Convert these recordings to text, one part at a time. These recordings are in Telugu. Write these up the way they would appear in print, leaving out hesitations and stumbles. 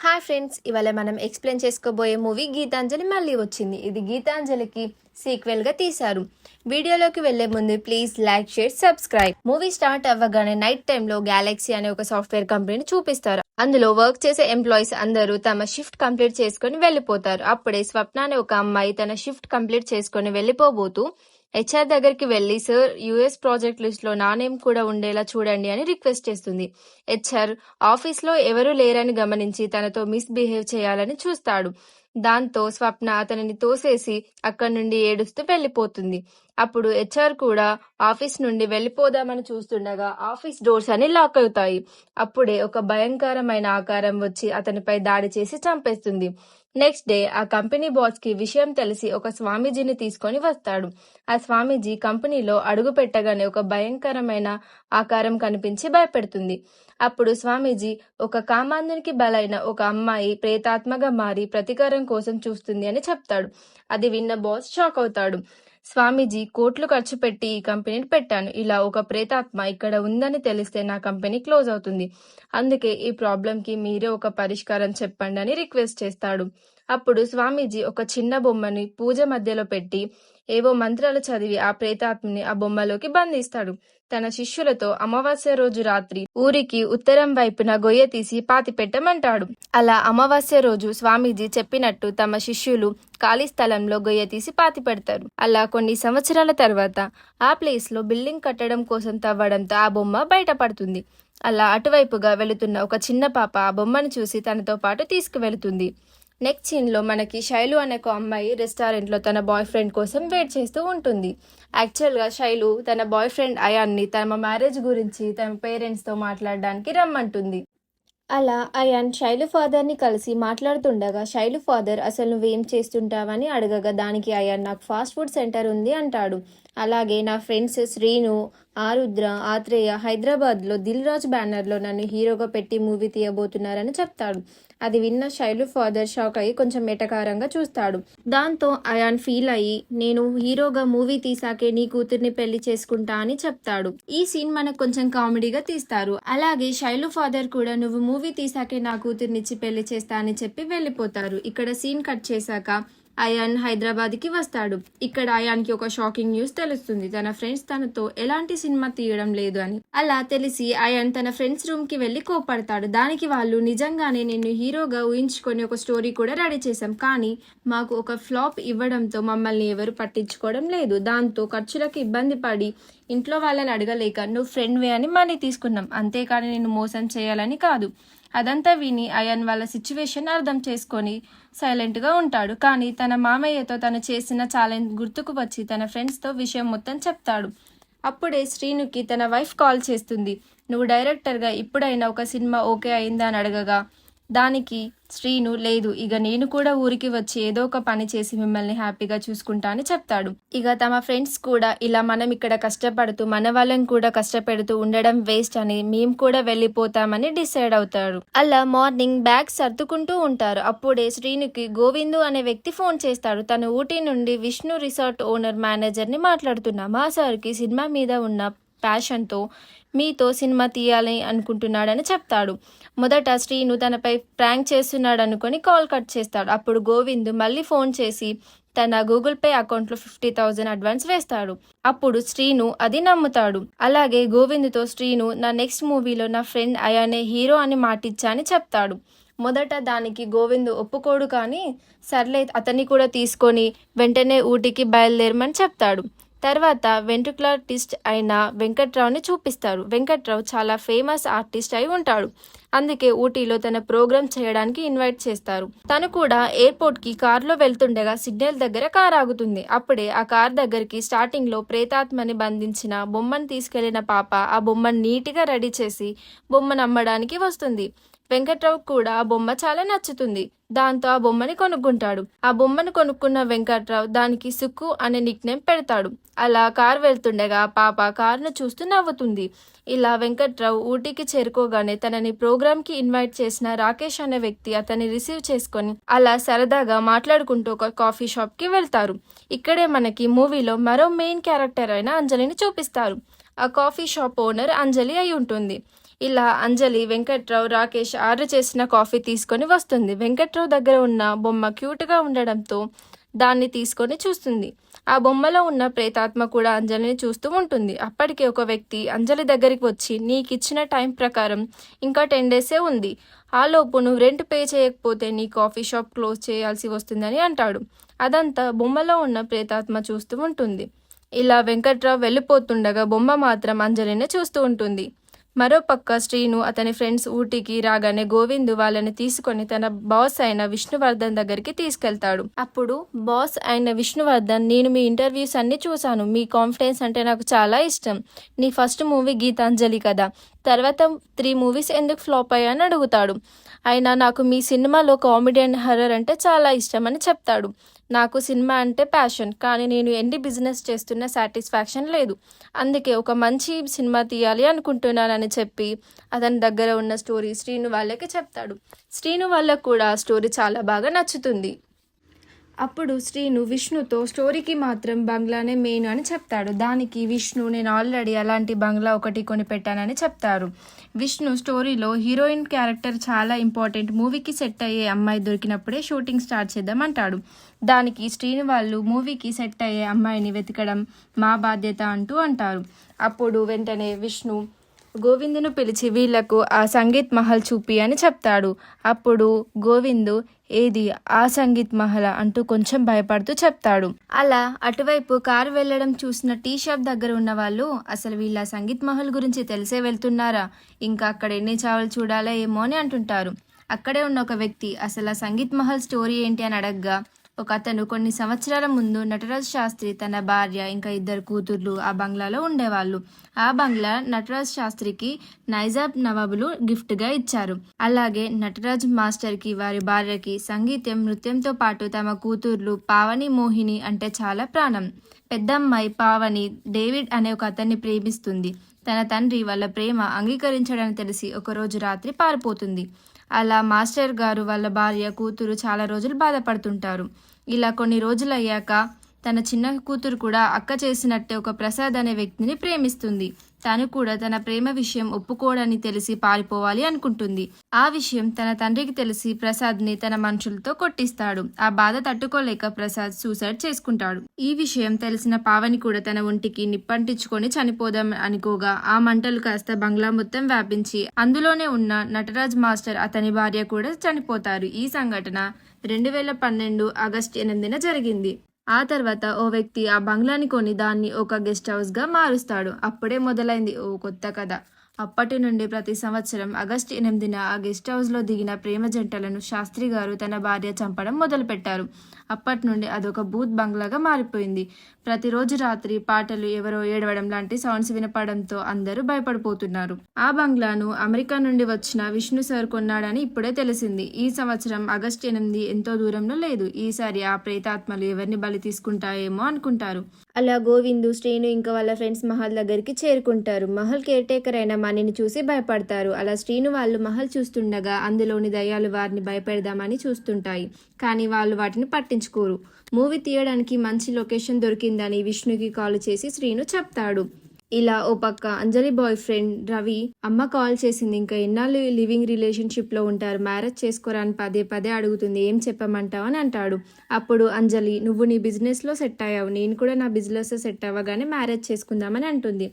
హాయ్ ఫ్రెండ్స్, ఇవాళ మనం ఎక్స్ప్లెయిన్ చేసుకోబోయే మూవీ గీతాంజలి మళ్ళీ వచ్చింది. ఇది గీతాంజలికి సీక్వెల్గా తీశారు. వీడియోలోకి వెళ్లే ముందు please like, share, subscribe. Movie start అవ్వగానే నైట్ టైంలో గ్యాలక్సీ అనే ఒక సాఫ్ట్వేర్ కంపెనీని చూపిస్తారు. అందులో వర్క్ చేసే ఎంప్లాయీస్ అందరూ తమ షిఫ్ట్ కంప్లీట్ చేసుకుని వెళ్ళిపోతారు. అప్పుడే స్వప్న అనే ఒక అమ్మాయి తన షిఫ్ట్ కంప్లీట్ చేసుకుని వెళ్ళిపోబోతూ హెచ్ఆర్ దగ్గరికి వెళ్లి, సార్, యుఎస్ ప్రాజెక్ట్ లిస్ట్ లో నా నేమ్ కూడా ఉండేలా చూడండి అని రిక్వెస్ట్ చేస్తుంది. హెచ్ఆర్ ఆఫీస్ లో ఎవరూ లేరని గమనించి తనతో మిస్బిహేవ్ చేయాలని చూస్తాడు. దాంతో స్వప్న అతనిని తోసేసి అక్కడి నుండి ఏడుస్తూ వెళ్లిపోతుంది. అప్పుడు హెచ్ఆర్ కూడా ఆఫీస్ నుండి వెళ్లిపోదామని చూస్తుండగా ఆఫీస్ డోర్స్ అని లాక్ అవుతాయి. అప్పుడే ఒక భయంకరమైన ఆకారం వచ్చి అతనిపై దాడి చేసి చంపేస్తుంది. నెక్స్ట్ డే ఆ కంపెనీ బాస్ కి విషయం తెలిసి ఒక స్వామీజీని తీసుకొని వస్తాడు. ఆ స్వామీజీ కంపెనీలో అడుగు పెట్టగానే ఒక భయంకరమైన ఆకారం కనిపించి భయపెడుతుంది. అప్పుడు స్వామీజీ ఒక కామాంధునికి బలైన ఒక అమ్మాయి ప్రేతాత్మగా మారి ప్రతీకారం కోసం చూస్తుంది అని చెప్తాడు. అది విన్న బాస్ షాక్ అవుతాడు. స్వామీజీ, కోట్లు ఖర్చు పెట్టి ఈ కంపెనీని పెట్టాను. ఇలా ఒక ప్రేతాత్మ ఇక్కడ ఉందని తెలిస్తే నా కంపెనీ క్లోజ్ అవుతుంది. అందుకే ఈ ప్రాబ్లంకి మీరే ఒక పరిష్కారం చెప్పండి అని రిక్వెస్ట్ చేస్తాడు. అప్పుడు స్వామీజీ ఒక చిన్న బొమ్మని పూజ మధ్యలో పెట్టి ఏవో మంత్రాలు చదివి ఆ ప్రేతాత్మని ఆ బొమ్మలోకి బంధిస్తాడు. తన శిష్యులతో అమావాస్య రోజు రాత్రి ఊరికి ఉత్తరం వైపున గొయ్య తీసి పాతి పెట్టమంటాడు. అలా అమావాస్య రోజు స్వామీజీ చెప్పినట్టు తమ శిష్యులు ఖాళీ స్థలంలో గొయ్య తీసి పాతి పెడతారు. అలా కొన్ని సంవత్సరాల తర్వాత ఆ ప్లేస్ లో బిల్డింగ్ కట్టడం కోసం తవ్వడంతో ఆ బొమ్మ బయటపడుతుంది. అలా అటువైపుగా వెళుతున్న ఒక చిన్న పాప ఆ బొమ్మను చూసి తనతో పాటు తీసుకువెళుతుంది. నెక్స్ట్ సీన్ లో మనకి శైలు అనే ఒక అమ్మాయి రెస్టారెంట్ లో తన బాయ్ ఫ్రెండ్ కోసం వెయిట్ చేస్తూ ఉంటుంది. యాక్చువల్ గా శైలు తన బాయ్ ఫ్రెండ్ అయాన్ని తమ మ్యారేజ్ గురించి తన పేరెంట్స్ తో మాట్లాడడానికి రమ్మంటుంది. అలా అయాన్ శైలు ఫాదర్ ని కలిసి మాట్లాడుతుండగా శైలు ఫాదర్ అసలు నువ్వేం చేస్తుంటావని అడగగా దానికి అయాన్ నాకు ఫాస్ట్ ఫుడ్ సెంటర్ ఉంది అంటాడు. అలాగే నా ఫ్రెండ్స్ శ్రీను, ఆరుద్ర, ఆత్రేయ హైదరాబాద్లో దిల్ రాజు బ్యానర్లో నన్ను హీరోగా పెట్టి మూవీ తీయబోతున్నారని చెప్తాడు. అది విన్న శైలు ఫాదర్ షాక్ అయ్యి కొంచెం ఎటకారంగా చూస్తాడు. దాంతో అయాన్ ఫీల్ అయ్యి నేను హీరోగా మూవీ తీసాకే నీ కూతుర్ని పెళ్లి చేసుకుంటా అని చెప్తాడు. ఈ సీన్ మనకు కొంచెం కామెడీగా తీస్తారు. అలాగే శైలు ఫాదర్ కూడా నువ్వు మూవీ తీసాకే నా కూతుర్నిచ్చి పెళ్లి చేస్తా అని చెప్పి వెళ్ళిపోతారు. ఇక్కడ సీన్ కట్ చేశాక అయాన్ హైదరాబాద్ కి వస్తాడు. ఇక్కడ అయాన్ కి ఒక షాకింగ్ న్యూస్ తెలుస్తుంది. తన ఫ్రెండ్స్ తనతో ఎలాంటి సినిమా తీయడం లేదు అని. అలా తెలిసి అయాన్ తన ఫ్రెండ్స్ రూమ్ కి వెళ్లి కోపడతాడు. దానికి వాళ్ళు నిజంగానే నిన్ను హీరోగా ఊహించుకొని ఒక స్టోరీ కూడా రెడీ చేశాం, కానీ మాకు ఒక ఫ్లాప్ ఇవ్వడంతో మమ్మల్ని ఎవరు పట్టించుకోవడం లేదు. దాంతో ఖర్చులకు ఇబ్బంది పడి ఇంట్లో వాళ్ళని అడగలేక నువ్వు ఫ్రెండ్ వే అని మనీ తీసుకున్నాం, అంతేకాని నిన్ను మోసం చేయాలని కాదు. అదంతా విని అయాన్ వాళ్ళ సిచ్యువేషన్ అర్థం చేసుకొని సైలెంట్గా ఉంటాడు. కానీ తన మామయ్యతో తను చేసిన ఛాలెంజ్ గుర్తుకు వచ్చి తన ఫ్రెండ్స్తో విషయం మొత్తం చెప్తాడు. అప్పుడే శ్రీనుకి తన వైఫ్ కాల్ చేస్తుంది. నువ్వు డైరెక్టర్గా ఇప్పుడైనా ఒక సినిమా ఓకే అయిందా అని అడగగా దానికి శ్రీను లేదు, ఇక నేను కూడా ఊరికి వచ్చి ఏదో ఒక పని చేసి మిమ్మల్ని హ్యాపీగా చూసుకుంటా అని చెప్తాడు. ఇక తమ ఫ్రెండ్స్ కూడా ఇలా మనం ఇక్కడ కష్టపడుతూ మన వాళ్ళని కూడా కష్టపెడుతూ ఉండడం వేస్ట్ అని మేము కూడా వెళ్ళిపోతామని డిసైడ్ అవుతారు. అలా మార్నింగ్ బ్యాగ్ సర్దుకుంటూ ఉంటారు. అప్పుడే శ్రీనుకి గోవిందు అనే వ్యక్తి ఫోన్ చేస్తాడు. తను ఊటీ నుండి విష్ణు రిసార్ట్ ఓనర్ మేనేజర్ని మాట్లాడుతున్నా. మా సార్కి సినిమా మీద ఉన్న ప్యాషన్తో మీతో సినిమా తీయాలని అనుకుంటున్నాడని చెప్తాడు. మొదట శ్రీను తనపై ప్రాంక్ చేస్తున్నాడు అనుకుని కాల్ కట్ చేస్తాడు. అప్పుడు గోవింద్ మళ్ళీ ఫోన్ చేసి తన గూగుల్ పే అకౌంట్లో 50,000 అడ్వాన్స్ వేస్తాడు. అప్పుడు శ్రీను అది నమ్ముతాడు. అలాగే గోవింద్తో శ్రీను నా నెక్స్ట్ మూవీలో నా ఫ్రెండ్ అయానే హీరో అని మాటిచ్చా అని చెప్తాడు. మొదట దానికి గోవింద్ ఒప్పుకోడు, కానీ సర్లే అతన్ని కూడా తీసుకొని వెంటనే ఊటీకి బయలుదేరమని చెప్తాడు. తర్వాత వెంట్రుకులరిస్ట్ అయిన వెంకట్రావుని చూపిస్తారు. వెంకట్రావు చాలా ఫేమస్ ఆర్టిస్ట్ అయి ఉంటాడు. అందుకే ఊటీలో తన ప్రోగ్రామ్ చేయడానికి ఇన్వైట్ చేస్తారు. తను కూడా ఎయిర్పోర్ట్కి కార్లో వెళ్తుండగా సిగ్నల్ దగ్గర కార్ ఆగుతుంది. అప్పుడే ఆ కార్ దగ్గరికి స్టార్టింగ్లో ప్రేతాత్మని బంధించిన బొమ్మను తీసుకెళ్లిన పాప ఆ బొమ్మను నీట్గా రెడీ చేసి బొమ్మను అమ్మడానికి వస్తుంది. వెంకట్రావు కూడా ఆ బొమ్మ చాలా నచ్చుతుంది. దాంతో ఆ బొమ్మని కొనుక్కుంటాడు. ఆ బొమ్మను కొనుక్కున్న వెంకట్రావు దానికి సుక్కు అనే నిక్నేమ్ పెడతాడు. అలా కార్ వెళ్తుండగా పాప కారును చూస్తూ నవ్వుతుంది. ఇలా వెంకట్రావు ఊటీకి చేరుకోగానే తనని ప్రోగ్రామ్కి ఇన్వైట్ చేసిన రాకేష్ అనే వ్యక్తి అతన్ని రిసీవ్ చేసుకొని అలా సరదాగా మాట్లాడుకుంటూ ఒక కాఫీ షాప్కి వెళ్తారు. ఇక్కడే మనకి మూవీలో మరో మెయిన్ క్యారెక్టర్ అయిన అంజలిని చూపిస్తారు. ఆ కాఫీ షాప్ ఓనర్ అంజలి అయి ఉంటుంది. ఇలా అంజలి వెంకట్రావు రాకేష్ ఆర్డర్ చేసిన కాఫీ తీసుకొని వస్తుంది. వెంకట్రావు దగ్గర ఉన్న బొమ్మ క్యూట్గా ఉండడంతో దాన్ని తీసుకొని చూస్తుంది. ఆ బొమ్మలో ఉన్న ప్రేతాత్మ కూడా అంజలిని చూస్తూ ఉంటుంది. అప్పటికే ఒక వ్యక్తి అంజలి దగ్గరికి వచ్చి నీకిచ్చిన టైం ప్రకారం ఇంకా 10 డేసే ఉంది, ఆలోపు నువ్వు రెంట్ పే చేయకపోతే నీ కాఫీ షాప్ క్లోజ్ చేయాల్సి వస్తుందని అంటాడు. అదంతా బొమ్మలో ఉన్న ప్రేతాత్మ చూస్తూ ఉంటుంది. ఇలా వెంకట్రావు వెళ్ళిపోతుండగా బొమ్మ మాత్రం అంజలిని చూస్తూ ఉంటుంది. మరోపక్క శ్రీను అతని ఫ్రెండ్స్ ఊటీకి రాగానే గోవిందు వాళ్ళని తీసుకొని తన బాస్ అయిన విష్ణువర్ధన్ దగ్గరికి తీసుకెళ్తాడు. అప్పుడు బాస్ అయిన విష్ణువర్ధన్, నేను మీ ఇంటర్వ్యూస్ అన్ని చూశాను, మీ కాన్ఫిడెన్స్ అంటే నాకు చాలా ఇష్టం. నీ ఫస్ట్ మూవీ గీతాంజలి కదా, తర్వాత 3 మూవీస్ ఎందుకు ఫ్లాప్ అయ్యాయని అడుగుతాడు. అయినా నాకు మీ సినిమాలో కామెడీ అండ్ హర్రర్ అంటే చాలా ఇష్టం అని చెప్తాడు. నాకు సినిమా అంటే ప్యాషన్, కానీ నేను ఎన్ని బిజినెస్ చేస్తున్న సాటిస్ఫాక్షన్ లేదు, అందుకే ఒక మంచి సినిమా తీయాలి అనుకుంటున్నానని చెప్పి అతని దగ్గర ఉన్న స్టోరీ శ్రీను వాళ్ళకి చెప్తాడు. శ్రీను వాళ్ళకు కూడా ఆ స్టోరీ చాలా బాగా నచ్చుతుంది. అప్పుడు శ్రీను విష్ణుతో స్టోరీకి మాత్రం బంగ్లానే మెయిన్ అని చెప్తాడు. దానికి విష్ణు, నేను ఆల్రెడీ అలాంటి బంగ్లా ఒకటి కొనిపెట్టానని చెప్తారు. విష్ణు స్టోరీలో హీరోయిన్ క్యారెక్టర్ చాలా ఇంపార్టెంట్, మూవీకి సెట్ అయ్యే అమ్మాయి దొరికినప్పుడే షూటింగ్ స్టార్ట్ చేద్దామంటాడు. దానికి శ్రీను వాళ్ళు మూవీకి సెట్ అయ్యే అమ్మాయిని వెతకడం మా బాధ్యత అంటారు. అప్పుడు వెంటనే విష్ణు గోవిందును పిలిచి వీళ్లకు ఆ సంగీత్ మహల్ చూపి అని చెప్తాడు. అప్పుడు గోవిందు ఏది ఆ సంగీత్ మహల్ అంటూ కొంచెం భయపడుతూ చెప్తాడు. అలా అటువైపు కారు వెళ్ళడం చూసిన టీ షాప్ దగ్గర ఉన్న వాళ్ళు, అసలు వీళ్ళ సంగీత్ మహల్ గురించి తెలిసే వెళ్తున్నారా, ఇంకా అక్కడ ఎన్ని చావులు చూడాలా ఏమో అని అంటుంటారు. అక్కడే ఉన్న ఒక వ్యక్తి అసలు ఆ సంగీత్ మహల్ స్టోరీ ఏంటి అని అడగగా, ఒక అతను కొన్ని సంవత్సరాల ముందు నటరాజ్ శాస్త్రి, తన భార్య ఇంకా 2 కూతుర్లు ఆ బంగ్లాలో ఉండేవాళ్ళు. ఆ బంగ్లా నటరాజ్ శాస్త్రికి నైజాబ్ నవాబులు గిఫ్ట్గా ఇచ్చారు. అలాగే నటరాజ్ మాస్టర్కి వారి భార్యకి సంగీతం నృత్యంతో పాటు తమ కూతుర్లు పావని, మోహిని అంటే చాలా ప్రాణం. పెద్దమ్మాయి పావని డేవిడ్ అనే ఒక అతన్ని ప్రేమిస్తుంది. తన తండ్రి వాళ్ళ ప్రేమ అంగీకరించడని తెలిసి ఒకరోజు రాత్రి పారిపోతుంది. అలా మాస్టర్ గారు వాళ్ళ భార్య, కూతురు చాలా రోజులు బాధపడుతుంటారు. ఇలా కొన్ని రోజులు అయ్యాక తన చిన్న కూతురు కూడా అక్క చేసినట్టే ఒక ప్రసాద్ అనే వ్యక్తిని ప్రేమిస్తుంది. తను కూడా తన ప్రేమ విషయం ఒప్పుకోడని తెలిసి పారిపోవాలి అనుకుంటుంది. ఆ విషయం తన తండ్రికి తెలిసి ప్రసాద్ని తన మనుషులతో కొట్టిస్తాడు. ఆ బాధ తట్టుకోలేక ప్రసాద్ సూసైడ్ చేసుకుంటాడు. ఈ విషయం తెలిసిన పావని కూడా తన ఒంటికి నిప్పంటించుకొని చనిపోదాం అనుకోగా ఆ మంటలు కాస్త బంగ్లా మొత్తం వ్యాపించి అందులోనే ఉన్న నటరాజ్ మాస్టర్, అతని భార్య కూడా చనిపోతారు. ఈ సంఘటన 2012 ఆగస్టు 8న జరిగింది. ఆ తర్వాత ఓ వ్యక్తి ఆ బంగ్లాని కొని దాన్ని ఒక గెస్ట్ హౌస్గా మారుస్తాడు. అప్పుడే మొదలైంది ఓ కొత్త కథ. అప్పటి నుండి ప్రతి సంవత్సరం ఆగస్టు 8న ఆ గెస్ట్ హౌస్లో దిగిన ప్రేమ జంటలను శాస్త్రి గారు తన భార్య చంపడం మొదలుపెట్టారు. అప్పటి నుండి అదొక బూత్ బంగ్లాగా మారిపోయింది. ప్రతిరోజు రాత్రి పాటలు, ఎవరో ఏడవడం లాంటి సౌండ్స్ వినపడంతో అందరూ భయపడిపోతున్నారు. ఆ బంగ్లాను అమెరికా నుండి వచ్చిన విష్ణు సార్ కొన్నాడని ఇప్పుడే తెలిసింది. ఈ సంవత్సరం ఆగస్టు 8 ఎంతో దూరంలో లేదు. ఈసారి ఆ ప్రేతాత్మలు ఎవరిని బలి తీసుకుంటాయేమో అనుకుంటారు. అలా గోవిందు, శ్రీను ఇంకా వాళ్ళ ఫ్రెండ్స్ మహల్ దగ్గరికి చేరుకుంటారు. మహల్ కేర్ టేకర్ అయిన మణిని చూసి భయపడతారు. అలా శ్రీను వాళ్ళు మహల్ చూస్తుండగా అందులోని దయ్యాలు వారిని భయపెడదామని చూస్తుంటాయి, కానీ వాళ్ళు వాటిని పట్టించుకోరు. మూవీ తీయడానికి మంచి లొకేషన్ దొరికిందని విష్ణుకి కాల్ చేసి శ్రీను చెప్తాడు. ఇలా ఓ పక్క అంజలి బాయ్ ఫ్రెండ్ రవి అమ్మ కాల్ చేసింది, ఇంకా ఎన్నాళ్ళు లివింగ్ రిలేషన్షిప్లో ఉంటారు, మ్యారేజ్ చేసుకోరాని పదే పదే అడుగుతుంది, ఏం చెప్పమంటావు అని అంటాడు. అప్పుడు అంజలి, నువ్వు నీ బిజినెస్లో సెట్ అయ్యావు, నేను కూడా నా బిజినెస్లో సెట్ అవ్వగానే మ్యారేజ్ చేసుకుందామని అంటుంది.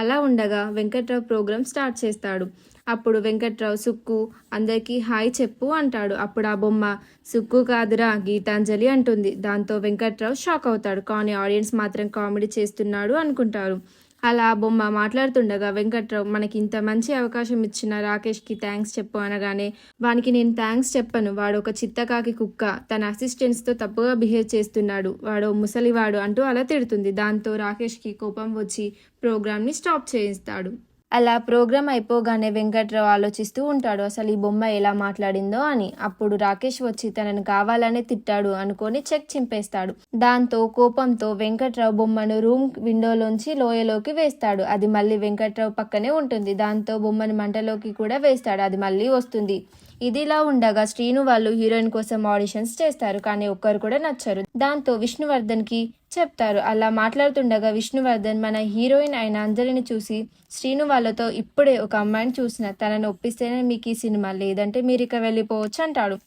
అలా ఉండగా వెంకట్రావు ప్రోగ్రామ్ స్టార్ట్ చేస్తాడు. అప్పుడు వెంకట్రావు, సుక్కు అందరికీ హాయ్ చెప్పు అంటాడు. అప్పుడు ఆ బొమ్మ సుక్కు కాదురా గీతాంజలి అంటుంది. దాంతో వెంకట్రావు షాక్ అవుతాడు, కానీ ఆడియన్స్ మాత్రం కామెడీ చేస్తున్నాడు అనుకుంటారు. అలా ఆ బొమ్మ మాట్లాడుతుండగా వెంకట్రావు, మనకి ఇంత మంచి అవకాశం ఇచ్చిన రాకేష్కి థ్యాంక్స్ చెప్పు అనగానే, వానికి నేను థ్యాంక్స్ చెప్పను, వాడు ఒక చిత్తకాకి కుక్క, తన అసిస్టెంట్స్తో తప్పుగా బిహేవ్ చేస్తున్నాడు, వాడు ముసలివాడు అంటూ అలా తిడుతుంది. దాంతో రాకేష్కి కోపం వచ్చి ప్రోగ్రామ్ని స్టాప్ చేయిస్తాడు. అలా ప్రోగ్రామ్ అయిపోగానే వెంకట్రావు ఆలోచిస్తూ ఉంటాడు, అసలు ఈ బొమ్మ ఎలా మాట్లాడిందో అని. అప్పుడు రాకేష్ వచ్చి తనను కావాలనే తిట్టాడు అనుకొని చెక్ చింపేస్తాడు. దాంతో కోపంతో వెంకట్రావు బొమ్మను రూమ్ విండోలోంచి లోయలోకి వేస్తాడు. అది మళ్ళీ వెంకట్రావు పక్కనే ఉంటుంది. దాంతో బొమ్మను మంటలోకి కూడా వేస్తాడు. అది మళ్ళీ వస్తుంది. ఇదిలా ఉండగా శ్రీను వాళ్ళు హీరోయిన్ కోసం ఆడిషన్స్ చేస్తారు, కానీ ఒక్కరు కూడా నచ్చరు. దాంతో విష్ణువర్ధన్కి చెప్తారు. అలా మాట్లాడుతుండగా విష్ణువర్ధన్ మన హీరోయిన్ అయిన అంజలిని చూసి శ్రీను వాళ్ళతో ఇప్పుడే ఒక అమ్మాయిని చూసిన, తనని ఒప్పిస్తేనే మీకు ఈ సినిమా, లేదంటే మీరు ఇక వెళ్ళిపోవచ్చు అంటాడు.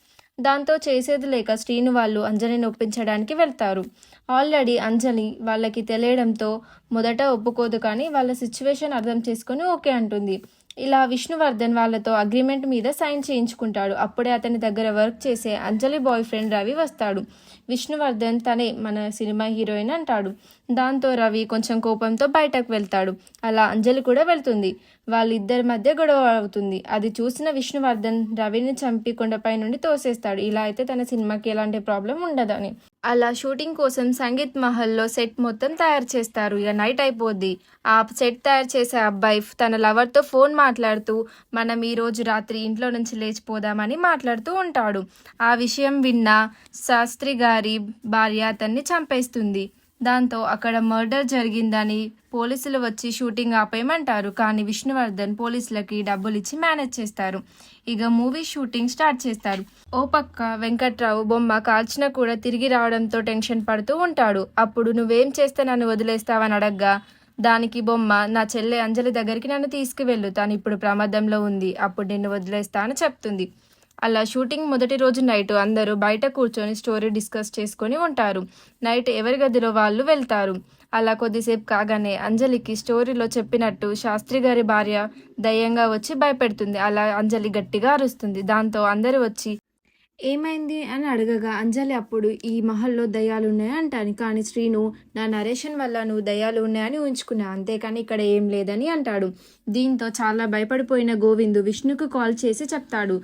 దాంతో చేసేది లేక శ్రీను వాళ్ళు అంజలిని ఒప్పించడానికి వెళ్తారు. ఆల్రెడీ అంజలి వాళ్ళకి తెలియడంతో మొదట ఒప్పుకోదు, కానీ వాళ్ళ సిచ్యువేషన్ అర్థం చేసుకొని ఓకే అంటుంది. ఇలా విష్ణువర్ధన్ వాళ్ళతో అగ్రిమెంట్ మీద సైన్ చేయించుకుంటాడు. అప్పుడే అతని దగ్గర వర్క్ చేసే అంజలి బాయ్ ఫ్రెండ్ రవి వస్తాడు. విష్ణువర్ధన్ తనే మన సినిమా హీరోయిన్ అంటాడు. దాంతో రవి కొంచెం కోపంతో బయటకు వెళ్తాడు. అలా అంజలి కూడా వెళ్తుంది. వాళ్ళిద్దరి మధ్య గొడవ అవుతుంది. అది చూసిన విష్ణువర్ధన్ రవిని చంపి కొండపై నుండి తోసేస్తాడు. ఇలా అయితే తన సినిమాకి ఎలాంటి ప్రాబ్లం ఉండదని. అలా షూటింగ్ కోసం సంగీత్ మహల్లో సెట్ మొత్తం తయారు చేస్తారు. ఇక నైట్ అయిపోద్ది. ఆ సెట్ తయారు చేసే అబ్బాయి తన లవర్తో ఫోన్ మాట్లాడుతూ మనం ఈ రోజు రాత్రి ఇంట్లో నుంచి లేచిపోదామని మాట్లాడుతూ ఉంటాడు. ఆ విషయం విన్న శాస్త్రి గారి భార్య అతన్ని చంపేస్తుంది. దాంతో అక్కడ మర్డర్ జరిగిందని పోలీసులు వచ్చి షూటింగ్ ఆపేయమంటారు. కానీ విష్ణువర్ధన్ పోలీసులకి డబ్బులు ఇచ్చి మేనేజ్ చేస్తారు. ఇక మూవీ షూటింగ్ స్టార్ట్ చేస్తారు. ఓ పక్క వెంకట్రావు బొమ్మ కాల్చినా కూడా తిరిగి రావడంతో టెన్షన్ పడుతూ ఉంటాడు. అప్పుడు నువ్వేం చేస్తే నన్ను వదిలేస్తావని అడగ్గా దానికి బొమ్మ, నా చెల్లె అంజలి దగ్గరికి నన్ను తీసుకువెళ్ళు, తను ఇప్పుడు ప్రమాదంలో ఉంది, అప్పుడు నిన్ను వదిలేస్తా అని చెప్తుంది. అలా షూటింగ్ మొదటి రోజు నైట్ అందరూ బయట కూర్చొని స్టోరీ డిస్కస్ చేసుకొని ఉంటారు. నైట్ ఎవరి గదిలో వాళ్ళు వెళ్తారు. అలా కొద్దిసేపు కాగానే అంజలికి స్టోరీలో చెప్పినట్టు శాస్త్రి గారి భార్య దయ్యంగా వచ్చి భయపెడుతుంది. అలా అంజలి గట్టిగా అరుస్తుంది. దాంతో అందరూ వచ్చి ఏమైంది అని అడగగా అంజలి అప్పుడు ఈ మహల్లో దయ్యాలు ఉన్నాయా అంటాను, కానీ శ్రీను నా నరేషన్ వల్ల నువ్వు దయ్యాలు ఉన్నాయని ఊహించుకున్నా, అంతేకాని ఇక్కడ ఏం లేదని అంటాడు. దీంతో చాలా భయపడిపోయిన గోవిందు విష్ణుకు కాల్ చేసి చెప్తాడు.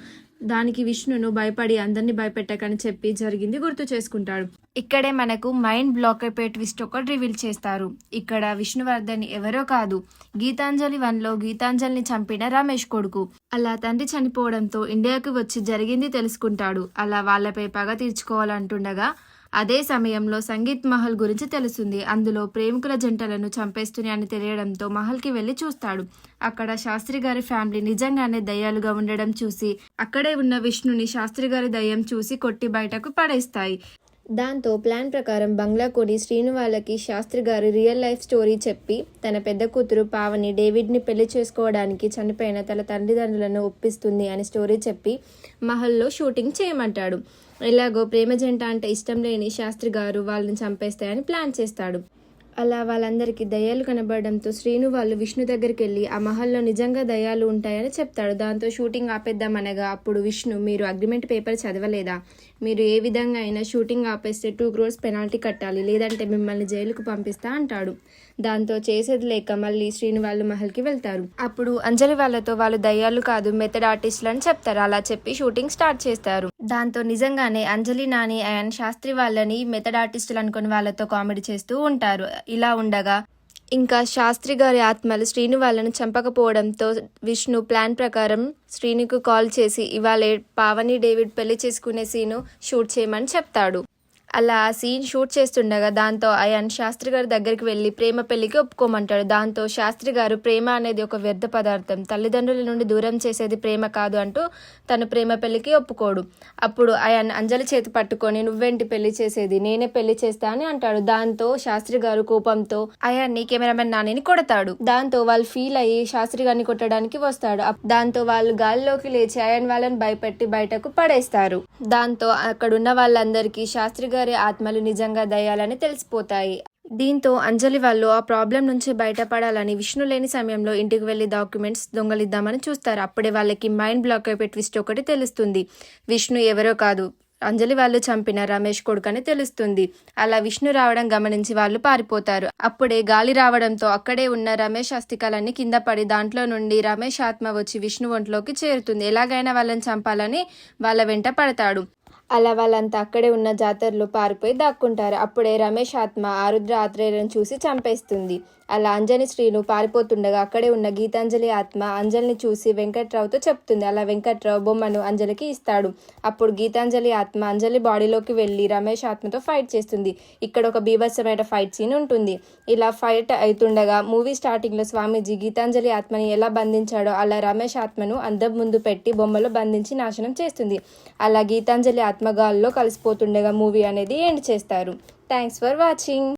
దానికి విష్ణును భయపడి అందరినీ భయపెట్టకని చెప్పి జరిగింది గుర్తు చేసుకుంటాడు. ఇక్కడే మనకు మైండ్ బ్లాక్ అయిపోయే ట్విస్ట్ ఒకటి రివీల్ చేస్తారు. ఇక్కడ విష్ణువర్ధన్ ఎవరో కాదు, గీతాంజలి 1లో గీతాంజలిని చంపిన రమేష్ కొడుకు. అలా తండ్రి చనిపోవడంతో ఇండియాకి వచ్చి జరిగింది తెలుసుకుంటాడు. అలా వాళ్ళపై పగ తీర్చుకోవాలంటుండగా అదే సమయంలో సంగీత్ మహల్ గురించి తెలుస్తుంది. అందులో ప్రేమికుల జంటలను చంపేస్తున్నాయని తెలియడంతో మహల్కి వెళ్ళి చూస్తాడు. అక్కడ శాస్త్రి గారి ఫ్యామిలీ నిజంగానే దయ్యాలుగా ఉండడం చూసి అక్కడే ఉన్న విష్ణుని శాస్త్రి గారి దయ్యం చూసి కొట్టి బయటకు పడేస్తాయి. దాంతో ప్లాన్ ప్రకారం బంగ్లా కొని శ్రీను వాళ్ళకి శాస్త్రి గారు రియల్ లైఫ్ స్టోరీ చెప్పి తన పెద్ద కూతురు పావని డేవిడ్ని పెళ్లి చేసుకోవడానికి చనిపోయిన తన తల్లిదండ్రులను ఒప్పిస్తుంది అని స్టోరీ చెప్పి మహల్లో షూటింగ్ చేయమంటాడు. ఎలాగో ప్రేమ జంట అంటే ఇష్టం లేని శాస్త్రి గారు వాళ్ళని చంపేస్తాయని ప్లాన్ చేస్తాడు. అలా వాళ్ళందరికీ దయ్యాలు కనబడడంతో శ్రీను వాళ్ళు విష్ణు దగ్గరికి వెళ్ళి ఆ మహల్లో నిజంగా దయ్యాలు ఉంటాయని చెప్తాడు. దాంతో షూటింగ్ ఆపేద్దామనగా అప్పుడు విష్ణు, మీరు అగ్రిమెంట్ పేపర్ చదవలేదా, మీరు ఏ విధంగా అయినా షూటింగ్ ఆపేస్తే 2 crores పెనాల్టీ కట్టాలి, లేదంటే మిమ్మల్ని జైలుకు పంపిస్తా అంటాడు. దాంతో చేసేది లేక మళ్ళీ శ్రీను వాళ్ళు మహల్కి వెళ్తారు. అప్పుడు అంజలి వాళ్ళతో వాళ్ళు దయ్యాలు కాదు మెథడ్ ఆర్టిస్టులు అని చెప్తారు. అలా చెప్పి షూటింగ్ స్టార్ట్ చేస్తారు. దాంతో నిజంగానే అంజలి, నాని అండ్ శాస్త్రి వాళ్ళని మెథడ్ ఆర్టిస్టులు అనుకుని వాళ్ళతో కామెడీ చేస్తూ ఉంటారు. ఇలా ఉండగా ఇంకా శాస్త్రి గారి ఆత్మలు శ్రీను వాళ్ళను చంపకపోవడంతో విష్ణు ప్లాన్ ప్రకారం శ్రీనుకు కాల్ చేసి ఇవాళ పావని డేవిడ్ పెళ్లి చేసుకునే సీను షూట్ చేయమని చెప్తాడు. అలా ఆ సీన్ షూట్ చేస్తుండగా దాంతో అయాన్ శాస్త్రి గారి దగ్గరికి వెళ్ళి ప్రేమ పెళ్లికి ఒప్పుకోమంటాడు. దాంతో శాస్త్రి గారు ప్రేమ అనేది ఒక వ్యర్థ పదార్థం, తల్లిదండ్రుల నుండి దూరం చేసేది ప్రేమ కాదు అంటూ తను ప్రేమ పెళ్లికి ఒప్పుకోడు. అప్పుడు అయాన్ అంజలి చేతి పట్టుకొని నువ్వేంటి పెళ్లి చేసేది, నేనే పెళ్లి చేస్తా అని అంటాడు. దాంతో శాస్త్రి గారు కోపంతో అయాన్ని కెమెరామెన్ నానిని కొడతాడు. దాంతో వాళ్ళు ఫీల్ అయ్యి శాస్త్రి గారిని కొట్టడానికి వస్తాడు. దాంతో వాళ్ళు గాలిలోకి లేచి అయాన్ వాళ్ళని భయపెట్టి బయటకు పడేస్తారు. దాంతో అక్కడున్న వాళ్ళందరికీ శాస్త్రి గారి ఆత్మలు నిజంగా దయ్యాలని తెలిసిపోతాయి. దీంతో అంజలి వాళ్ళు ఆ ప్రాబ్లం నుంచి బయటపడాలని విష్ణు లేని సమయంలో ఇంటికి వెళ్లి డాక్యుమెంట్స్ దొంగలిద్దామని చూస్తారు. అప్పుడే వాళ్ళకి మైండ్ బ్లాక్ అయిపోయి ట్విస్ట్ ఒకటి తెలుస్తుంది. విష్ణు ఎవరో కాదు, అంజలి వాళ్ళు చంపిన రమేష్ కొడుకు అని తెలుస్తుంది. అలా విష్ణు రావడం గమనించి వాళ్ళు పారిపోతారు. అప్పుడే గాలి రావడంతో అక్కడే ఉన్న రమేష్ అస్థికలన్నీ కింద పడి దాంట్లో నుండి రమేష్ ఆత్మ వచ్చి విష్ణు ఒంట్లోకి చేరుతుంది. ఎలాగైనా వాళ్ళని చంపాలని వాళ్ళ వెంట పడతాడు. అలా వాళ్ళంతా అక్కడే ఉన్న జాతరలో పారిపోయి దాక్కుంటారు. అప్పుడే రమేష్ ఆత్మ ఆరుద్ర ఆత్రేయను చూసి చంపేస్తుంది. అలా అంజని శ్రీను పారిపోతుండగా అక్కడే ఉన్న గీతాంజలి ఆత్మ అంజలిని చూసి వెంకట్రావుతో చెప్తుంది. అలా వెంకట్రావు బొమ్మను అంజలికి ఇస్తాడు. అప్పుడు గీతాంజలి ఆత్మ అంజలి బాడీలోకి వెళ్ళి రమేష్ ఆత్మతో ఫైట్ చేస్తుంది. ఇక్కడ ఒక బీభత్సమైన ఫైట్ సీన్ ఉంటుంది. ఇలా ఫైట్ అవుతుండగా మూవీ స్టార్టింగ్లో స్వామీజీ గీతాంజలి ఆత్మని ఎలా బంధించాడో అలా రమేష్ ఆత్మను అందం ముందు పెట్టి బొమ్మలో బంధించి నాశనం చేస్తుంది. అలా గీతాంజలి ఆత్మ గాల్లో కలిసిపోతుండగా మూవీ అనేది ఎండ్ చేస్తారు. Thanks for watching.